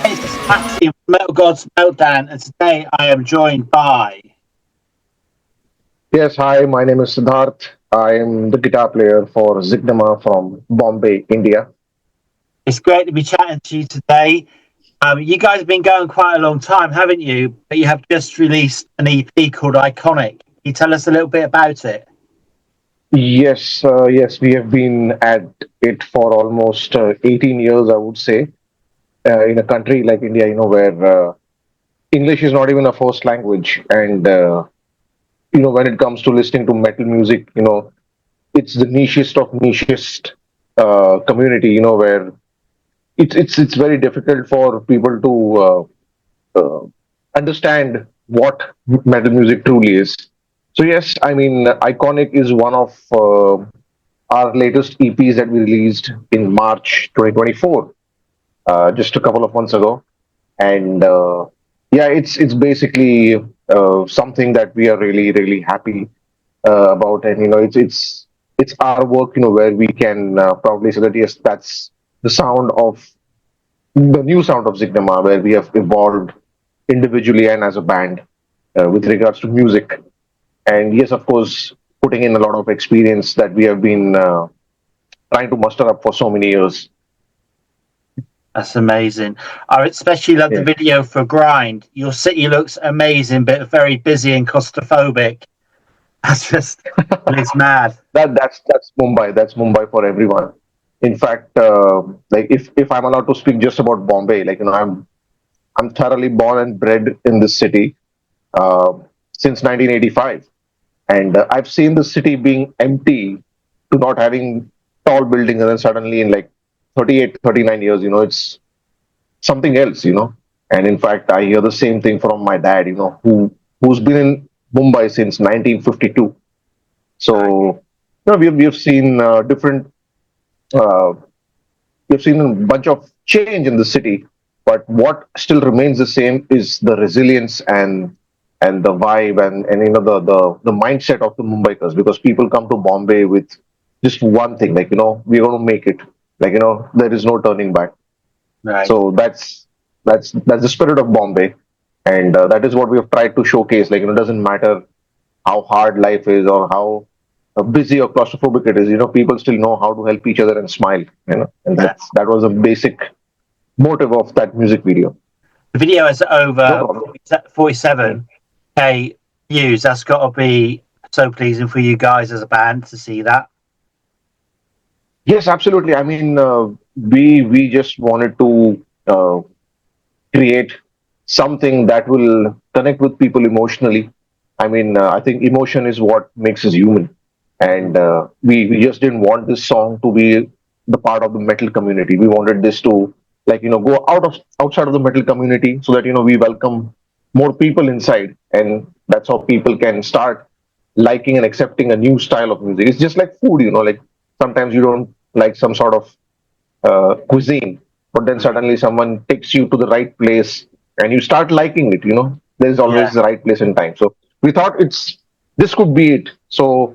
It's Maxi from Metal Gods Meltdown, and today I am joined by. Yes, hi, my name is Siddharth. I am the guitar player for ZYGNEMA from Bombay, India. It's great to be chatting to you today. You guys have been going quite a long time, haven't you? But you have just released an EP called Iconic. Can you tell us a little bit about it? Yes, we have been at it for almost 18 years, I would say, in a country like India, where English is not even a first language. And, when it comes to listening to metal music, it's the nichest of nichest community, where it's very difficult for people to understand what metal music truly is. So yes, I mean, Iconic is one of our latest EPs that we released in March 2024, just a couple of months ago, and yeah, it's basically something that we are really happy about, and it's our work, where we can proudly say that yes, that's the sound of the new sound of ZYGNEMA, where we have evolved individually and as a band with regards to music. And yes, of course, putting in a lot of experience that we have been trying to muster up for so many years. That's amazing. I especially love the Yeah, video for Grind. Your city looks amazing, but very busy and claustrophobic. That's just, it's mad. that's Mumbai. That's Mumbai for everyone. In fact, like if I'm allowed to speak just about Bombay, like I'm thoroughly born and bred in this city uh, since 1985, and I've seen the city being empty to not having tall buildings, and then suddenly in like 38, 39 years, it's something else, And in fact, I hear the same thing from my dad, who's been in Mumbai since 1952. So, we've seen different, uh, we've seen a bunch of change in the city, but what still remains the same is the resilience and the vibe and the mindset of the Mumbaikars, because people come to Bombay with just one thing, like, we're going to make it, like, there is no turning back. Right. So that's the spirit of Bombay, and that is what we have tried to showcase. Like, it doesn't matter how hard life is or how busy or claustrophobic it is. People still know how to help each other and smile. And Yeah. that was a basic motive of that music video. The video is No over problem. Yeah. 47K views. That's got to be so pleasing for you guys as a band to see that. Yes, absolutely. I mean, we just wanted to create something that will connect with people emotionally. I mean, I think emotion is what makes us human, and we just didn't want this song to be the part of the metal community. We wanted this to, like, go outside of the metal community, so that we welcome more people inside, and that's how people can start liking and accepting a new style of music. It's just like food, like sometimes you don't like some sort of cuisine, but then suddenly someone takes you to the right place and you start liking it. There's Yeah. always the right place and time. So we thought this could be it. So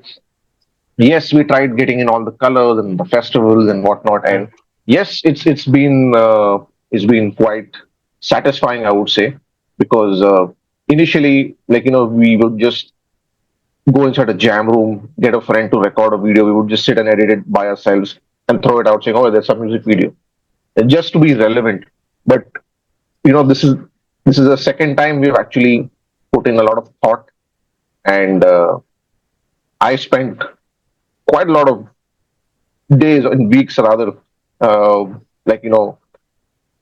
yes, we tried getting in all the colors and the festivals and whatnot, and yes, it's been quite satisfying, I would say, because initially, like, we would just go inside a jam room, get a friend to record a video. We would just sit and edit it by ourselves and throw it out, saying, "Oh, there's a music video," and just to be relevant. But this is the second time we've actually put in a lot of thought, and I spent quite a lot of days and weeks, rather, uh, like,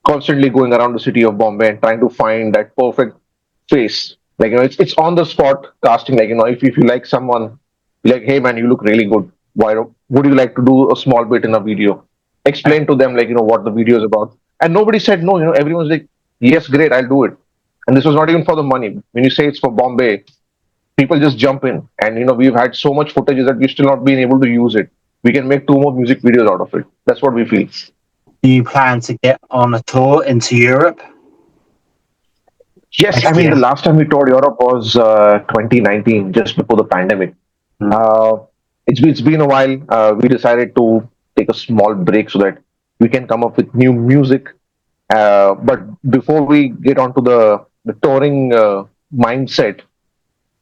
constantly going around the city of Bombay and trying to find that perfect face. Like, it's on the spot casting. Like, if you like someone, like, hey man, you look really good. Would you like to do a small bit in a video? Explain to them, like, what the video is about. And nobody said no. Everyone's like, yes, great, I'll do it. And this was not even for the money. When you say it's for Bombay, people just jump in. And we've had so much footage that we've still not been able to use it. We can make two more music videos out of it. That's what we feel. Do you plan to get on a tour into Europe Yes, I next mean, the year? last time we toured Europe was 2019, just before the pandemic. Mm. It's been a while. We decided to take a small break so that we can come up with new music. But before we get onto the touring mindset,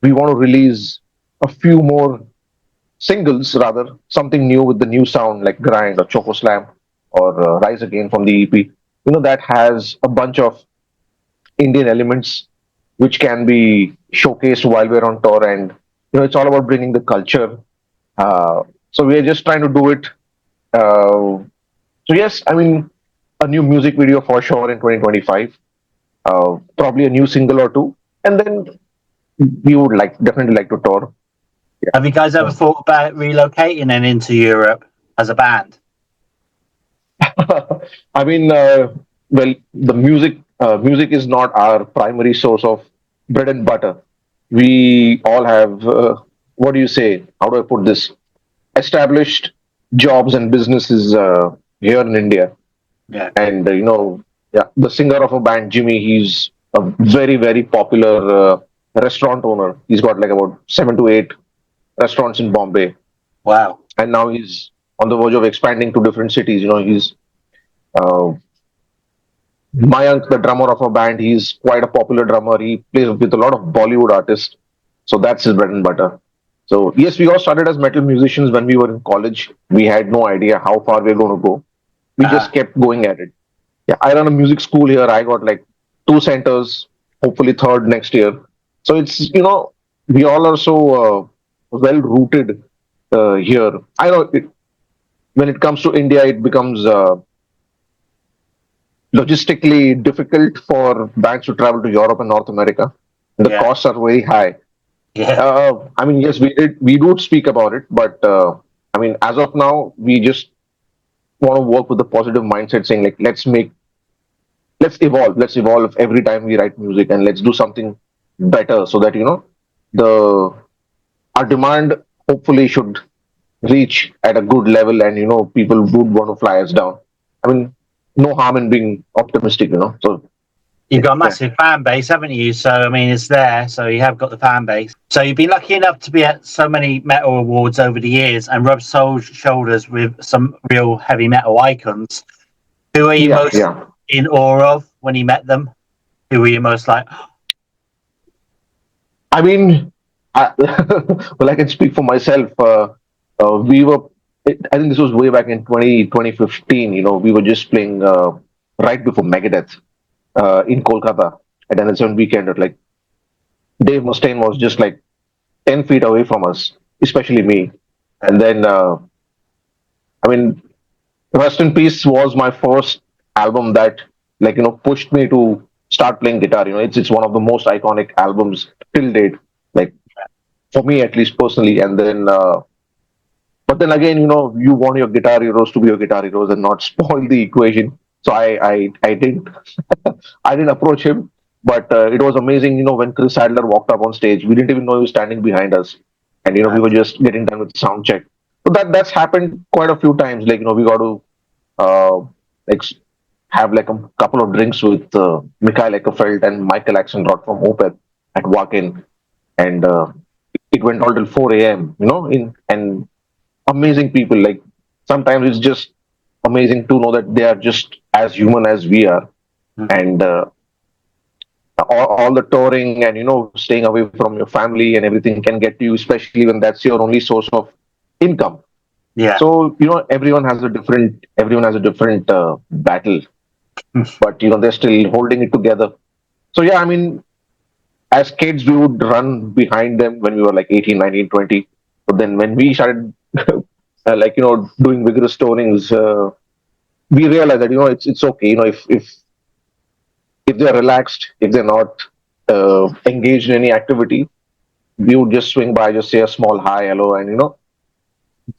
we want to release a few more singles, rather something new with the new sound like Grind or Choco Slam or Rise Again from the EP. That has a bunch of Indian elements which can be showcased while we're on tour, and it's all about bringing the culture. So we are just trying to do it. So yes, I mean a new music video for sure in 2025. Probably a new single or two, and then we would definitely like to tour. Have you guys ever thought about relocating then into Europe as a band? I mean, well, the music is not our primary source of bread and butter. We all have, what do you say? How do I put this? Established jobs and businesses here in India. Yeah. And, yeah, the singer of a band, Jimmy, he's a very, very popular restaurant owner. He's got like about 7 to 8 restaurants in Bombay. Wow. And now he's on the verge of expanding to different cities. He's uh, Mayank, the drummer of a band, he's quite a popular drummer. He plays with a lot of Bollywood artists. So that's his bread and butter. So yes, we all started as metal musicians when we were in college. We had no idea how far we are going to go. We just kept going at it. Yeah, I run a music school here. I got like 2 centers, hopefully third next year. So it's, we all are so well rooted here. I know when it comes to India, it becomes logistically difficult for bands to travel to Europe and North America. The costs are very high. Yeah. I mean, yes, we do speak about it, but I mean, as of now, we just want to work with the positive mindset, saying like, let's evolve every time we write music, and let's do something better, so that the our demand hopefully should reach at a good level, and people would want to fly us down. I mean, no harm in being optimistic, So You've got a massive fan base, haven't you? So, I mean, it's there. So, you have got the fan base. So, you've been lucky enough to be at so many metal awards over the years and rub shoulders with some real heavy metal icons. Who are you most in awe of when you met them? Who were you most like? I mean, well, I can speak for myself. We were, I think this was way back in 2015. We were just playing right before Megadeth in Kolkata at an N7 weekend. Like Dave Mustaine was just like 10 feet away from us, especially me. And then, I mean, Rust in Peace was my first album that, pushed me to start playing guitar. It's one of the most iconic albums till date, like for me at least personally. And then, but then again, you want your guitar heroes to be your guitar heroes and not spoil the equation. So I didn't I didn't approach him, but it was amazing. When Chris Sadler walked up on stage, we didn't even know he was standing behind us, and we were just getting done with the sound check. So that's happened quite a few times. Like we got to uh, like have like a couple of drinks with Mikhail Eckerfeld and Michael Axelrod from Opeth at Walk-In, and it went all till 4 a.m. And amazing people. Like sometimes it's just amazing to know that they are just as human as we are, and all the touring and staying away from your family and everything can get to you, especially when that's your only source of income. Yeah. So everyone has a different battle, but they're still holding it together. So yeah, I mean, as kids we would run behind them when we were like 18, 19, 20. But then when we started doing vigorous tourings, we realized that it's okay. If they're relaxed, if they're not engaged in any activity, we would just swing by, just say a small hi, hello, and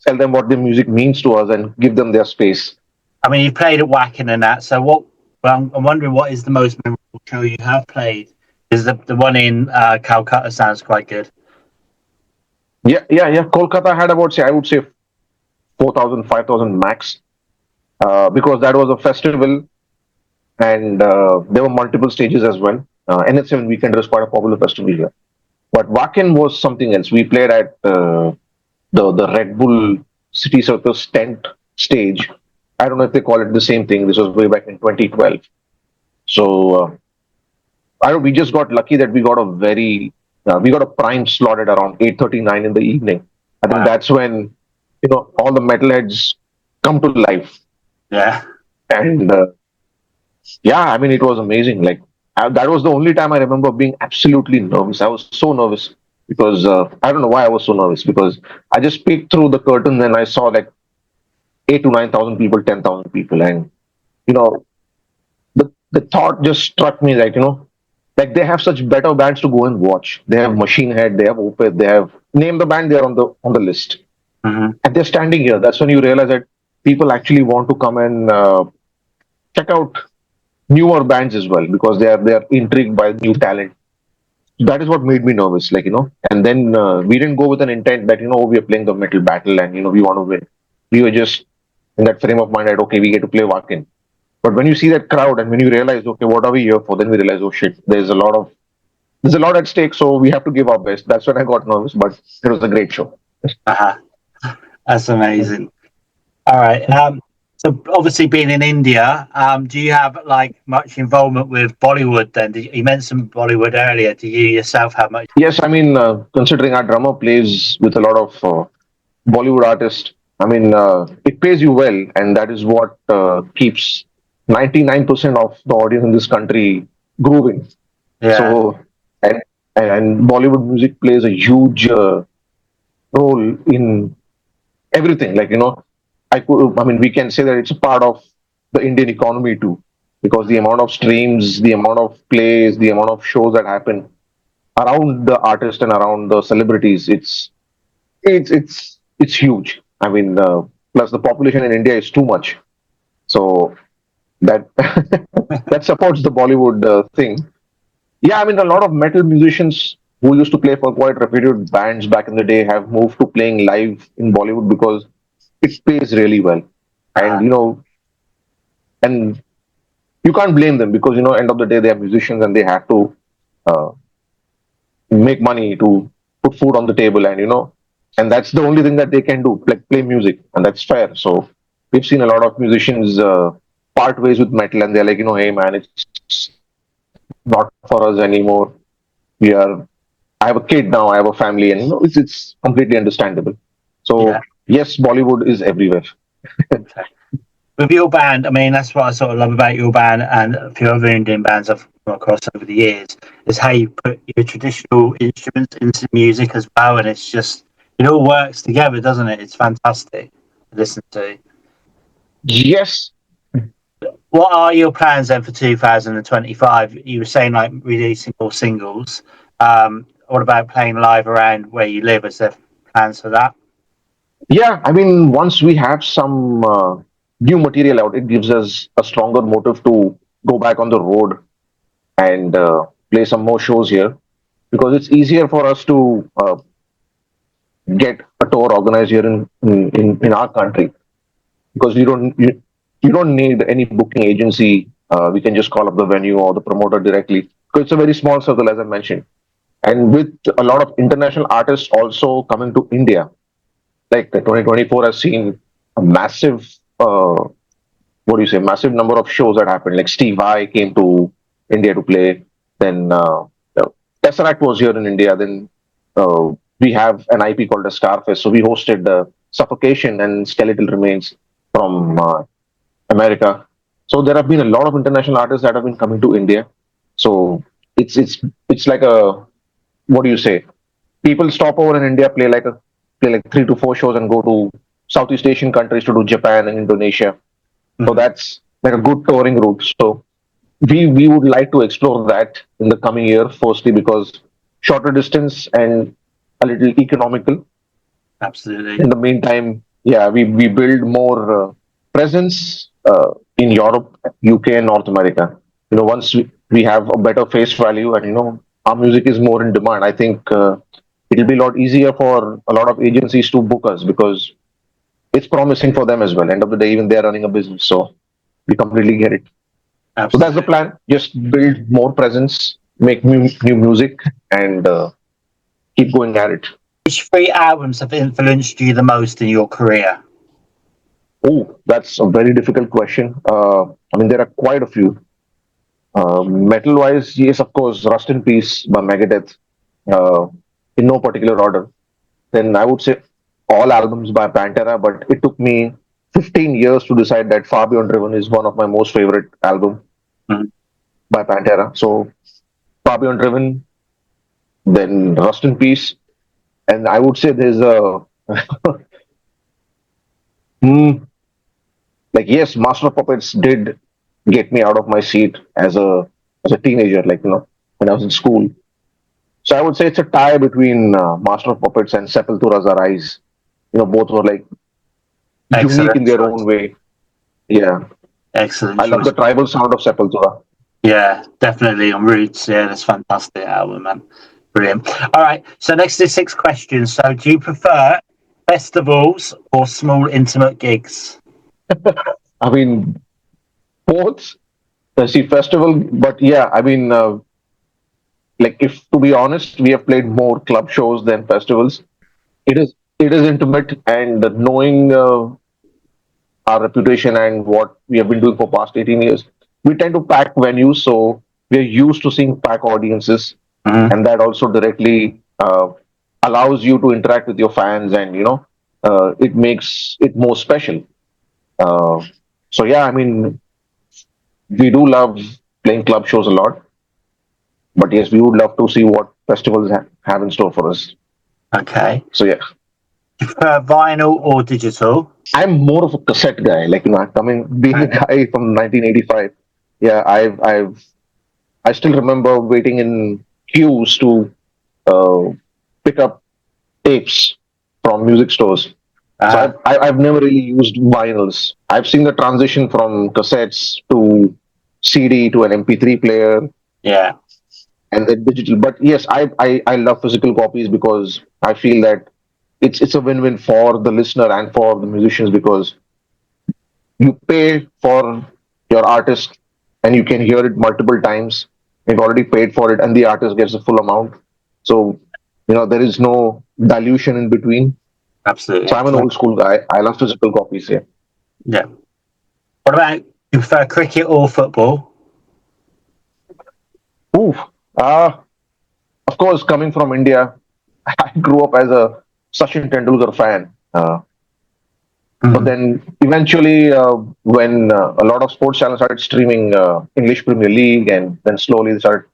tell them what the music means to us and give them their space. I mean, you played at Wacken and that. So what? Well, I'm wondering what is the most memorable show you have played? Is the one in Calcutta sounds quite good. Yeah. Kolkata had about, I would say 4,000, 5,000 max, because that was a festival, and there were multiple stages as well. NH7 Weekend is quite a popular festival here. But Wacken was something else. We played at the Red Bull City Circus tent stage, I don't know if they call it the same thing. This was way back in 2012. So we just got lucky that we got a prime slot at around 8:39 in the evening. I think Wow. that's when all the metalheads come to life, Yeah. and yeah, I mean it was amazing. Like that was the only time I remember being absolutely nervous. I was so nervous because I don't know why I was so nervous because I just peeked through the curtain and I saw like 8 to 9 thousand people, 10,000 people, and you know the thought just struck me like like they have such better bands to go and watch. They have Machine Head, they have Opeth, they have name the band, they're on the list, Hmm. and they're standing here. That's when you realize that people actually want to come and check out newer bands as well because they are intrigued by new talent. That is what made me nervous, like and then we didn't go with an intent that we are playing the metal battle and we want to win. We were just in that frame of mind that okay, we get to play Wacken. But when you see that crowd and when you realize okay, what are we here for, then we realize oh shit, there's a lot at stake, so we have to give our best. That's when I got nervous, but it was a great show. Uh-huh. That's amazing. All right. So obviously being in India, do you have like much involvement with Bollywood then? You mentioned Bollywood earlier. Do you yourself have much? Yes, I mean, considering our drummer plays with a lot of Bollywood artists, I mean, it pays you well, and that is what keeps 99% of the audience in this country grooving. Yeah. So, and and Bollywood music plays a huge role in everything. Like I mean, we can say that it's a part of the Indian economy too, because the amount of streams, the amount of plays, the amount of shows that happen around the artist and around the celebrities, it's huge. I mean, plus the population in India is too much, so that that supports the Bollywood thing. Yeah, I mean, a lot of metal musicians who used to play for quite reputed bands back in the day have moved to playing live in Bollywood because it pays really well, and Uh, and you can't blame them because end of the day they are musicians and they have to uh, make money to put food on the table, and and that's the only thing that they can do, like play music, and that's fair. So we've seen a lot of musicians part ways with metal, and they're like, hey man, it's not for us anymore. We are. I have a kid now. I have a family, and it's completely understandable. yeah. So yes, Bollywood is everywhere. Okay. With your band, I mean, that's what I sort of love about your band and a few other Indian bands I've come across over the years is how you put your traditional instruments into music as well, and it's just it all works together, doesn't it? It's fantastic to listen to. Yes. What are your plans then for 2025? You were saying like releasing more singles. What about playing live around where you live? Is there plans for that? Yeah, I mean, once we have some new material out, it gives us a stronger motive to go back on the road and play some more shows here because it's easier for us to get a tour organized here in our country because you don't need any booking agency. We can just call up the venue or the promoter directly because it's a very small circle, as I mentioned. And with a lot of international artists also coming to India, like 2024 has seen a massive what do you say, massive number of shows that happened. Like Steve Vai came to India to play. Then Tesseract was here in India. Then we have an IP called the Starfest. So we hosted Suffocation and Skeletal Remains from America. So there have been a lot of international artists that have been coming to India. So it's like a what do you say? People stop over in India, play like 3 to 4 shows, and go to Southeast Asian countries to do Japan and Indonesia. So Mhm. that's like a good touring route. So we would like to explore that in the coming year. Firstly, because shorter distance and a little economical. Absolutely. In the meantime, yeah, we build more presence in Europe, UK, and North America. Once we have a better face value and our music is more in demand, I think it'll be a lot easier for a lot of agencies to book us because it's promising for them as well. End of the day, even they're running a business, so we completely get it. So that's the Absolutely. plan. Just build more presence, make new music, and keep going at it. Which three albums have influenced you the most in your career? Oh, that's a very difficult question. I mean, there are quite a few. Metal wise, yes, of course, Rust in Peace by Megadeth, uh, in no particular order. Then I would say all albums by Pantera, but it took me 15 years to decide that Far Beyond Driven is one of my most favorite album Mhm. by Pantera. So Far Beyond Driven, then Rust in Peace, and I would say there's a hmm, like yes, Master of Puppets did get me out of my seat as a teenager, like when I was in school. So I would say it's a tie between Master of Puppets and Sepultura's Arise. Both were like unique Excellent in their own choice. way. Yeah, Excellent I love choice. the tribal sound of Sepultura. Yeah, definitely on Roots. Yeah, that's a fantastic album, man. Brilliant. All right. So next is 6 questions. So do you prefer festivals or small intimate gigs? I mean, both. See, festival, but yeah, I mean, like if to be honest, we have played more club shows than festivals. It is intimate, and knowing our reputation and what we have been doing for past 18 years, we tend to pack venues, so we are used to seeing pack audiences, Mhm. and that also directly allows you to interact with your fans, and it makes it more special. Uh, so yeah, I mean, we do love playing club shows a lot, but yes, we would love to see what festivals have in store for us. Okay. So yeah, Do you prefer vinyl or digital? I'm more of a cassette guy. Like coming being a guy from 1985. Yeah, I still remember waiting in queues to uh, pick up tapes from music stores. So Uh, I've never really used vinyls. I've seen the transition from cassettes to CD to an MP3 player yeah, and then digital. But yes, I love physical copies because I feel that it's a win-win for the listener and for the musicians because you pay for your artist and you can hear it multiple times. You've already paid for it and the artist gets the full amount. So, there is no dilution in between. So absolutely. I'm an old school guy. I love physical copies. Yeah. Yeah. What about you prefer cricket or football? Ooh. Uh, of course, coming from India, I grew up as a Sachin Tendulkar fan. But Mm. then eventually, when a lot of sports channels started streaming English Premier League, and then slowly they started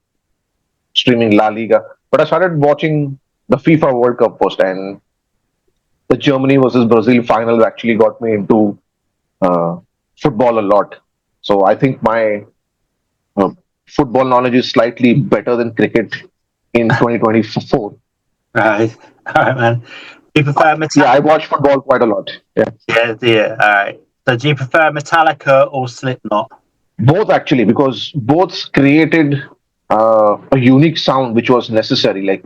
streaming La Liga. But I started watching the FIFA World Cup first, and the Germany versus Brazil final actually got me into uh, football a lot. So I think my uh, football knowledge is slightly better than cricket in 2024. Right. All right, man. Do you prefer Yeah, I Metallica? watch football quite a lot. Yeah, Yeah, yeah. All right. So do you prefer Metallica or Slipknot? both actually, because both created a unique sound which was necessary. Like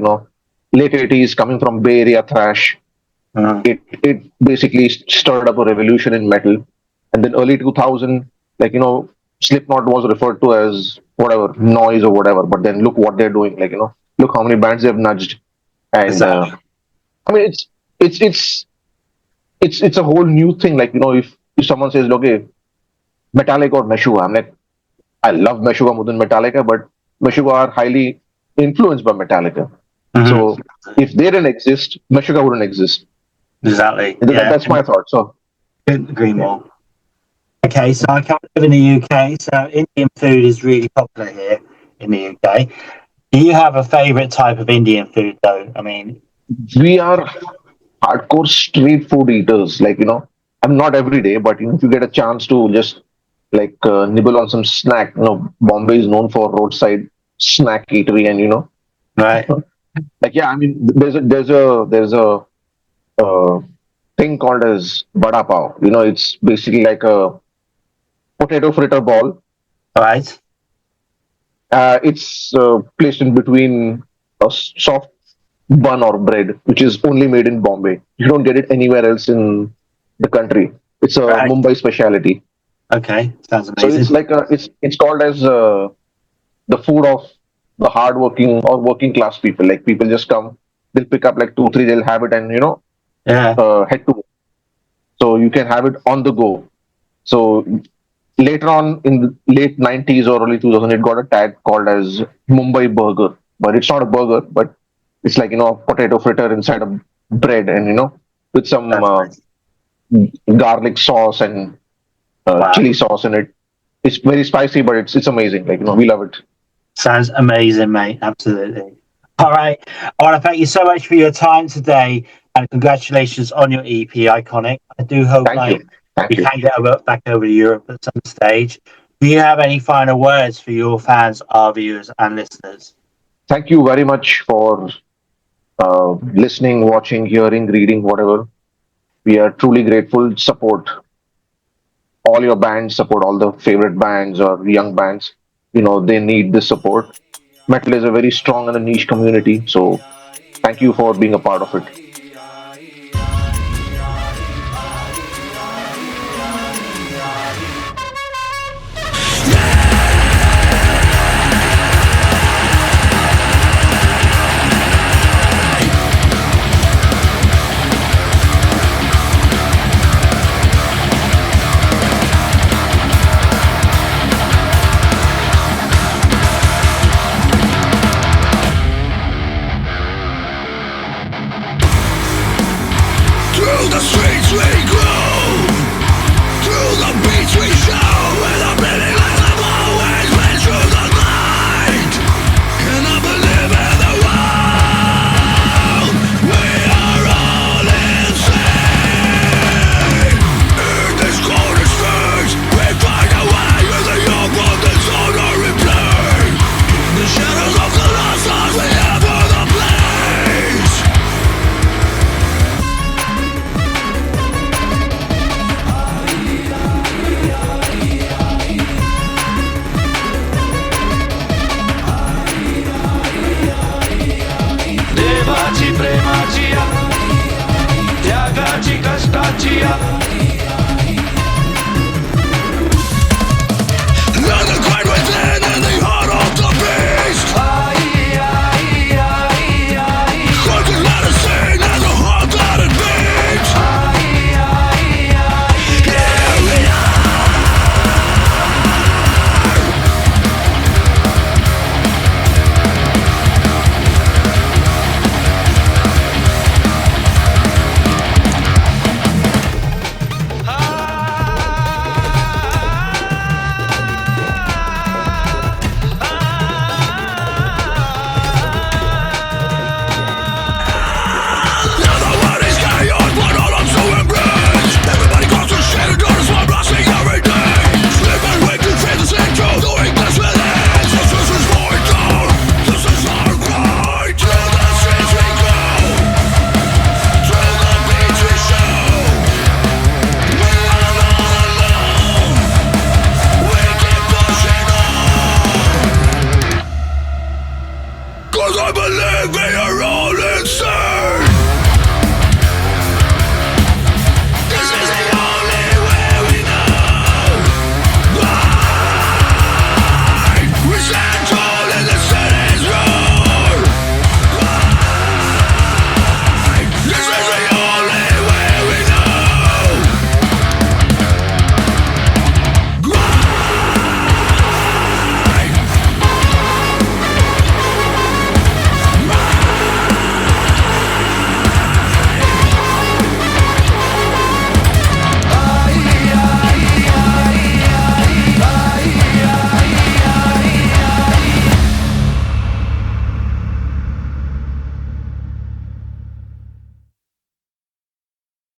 late 80s coming from Bay Area thrash, Mm. it basically stirred up a revolution in metal. And then early 2000, like Slipknot was referred to as whatever noise or whatever. But then look what they're doing. Like look how many bands they've nudged. And Exactly. I mean, it's it's it's a whole new thing. Like if someone says, okay, Metallica or Meshuggah, I'm like, I love Meshuggah more than Metallica, but Meshuggah are highly influenced by Metallica. Hmm. So if they didn't exist, Meshuggah wouldn't exist. Exactly. Yeah. That's my thought. So Couldn't agree yeah. more. Okay, so I can't live in the UK, so Indian food is really popular here in the UK. Do you have a favourite type of Indian food, though? I mean, We are hardcore street food eaters. Like, I'm not every day, but if you get a chance to just like nibble on some snack, Bombay is known for roadside snack eatery, and right? like yeah, I mean, there's a uh, thing called as vada pav. It's basically like a potato fritter ball. All right. It's placed in between a soft bun or bread, which is only made in Bombay. You don't get it anywhere else in the country. It's a Right. Mumbai speciality. Okay. Sounds So it's amazing. like it's called as the food of the hardworking or working class people. Like people just come, they'll pick up like two, three, they'll have it and Yeah. head to. So so you can have it on the go. So later on in the late 90s or early 2000, it got a tag called as Mumbai burger, but it's not a burger, but it's like, a potato fritter inside a bread, and with some That's nice. garlic sauce and Wow. chili sauce in it. It's very spicy, but it's amazing. Like, we love it. Sounds amazing, mate. Absolutely. All right. I want to thank you so much for your time today, and congratulations on your EP, Iconic. I do hope Thank you. you Thank you. can get back over to Europe at some stage. Do you have any final words for your fans, our viewers, and listeners? Thank you very much for listening, watching, hearing, reading, whatever. We are truly grateful. Support all your bands, support all the favorite bands or young bands. They need this support. Metal is a very strong and a niche community, so thank you for being a part of it.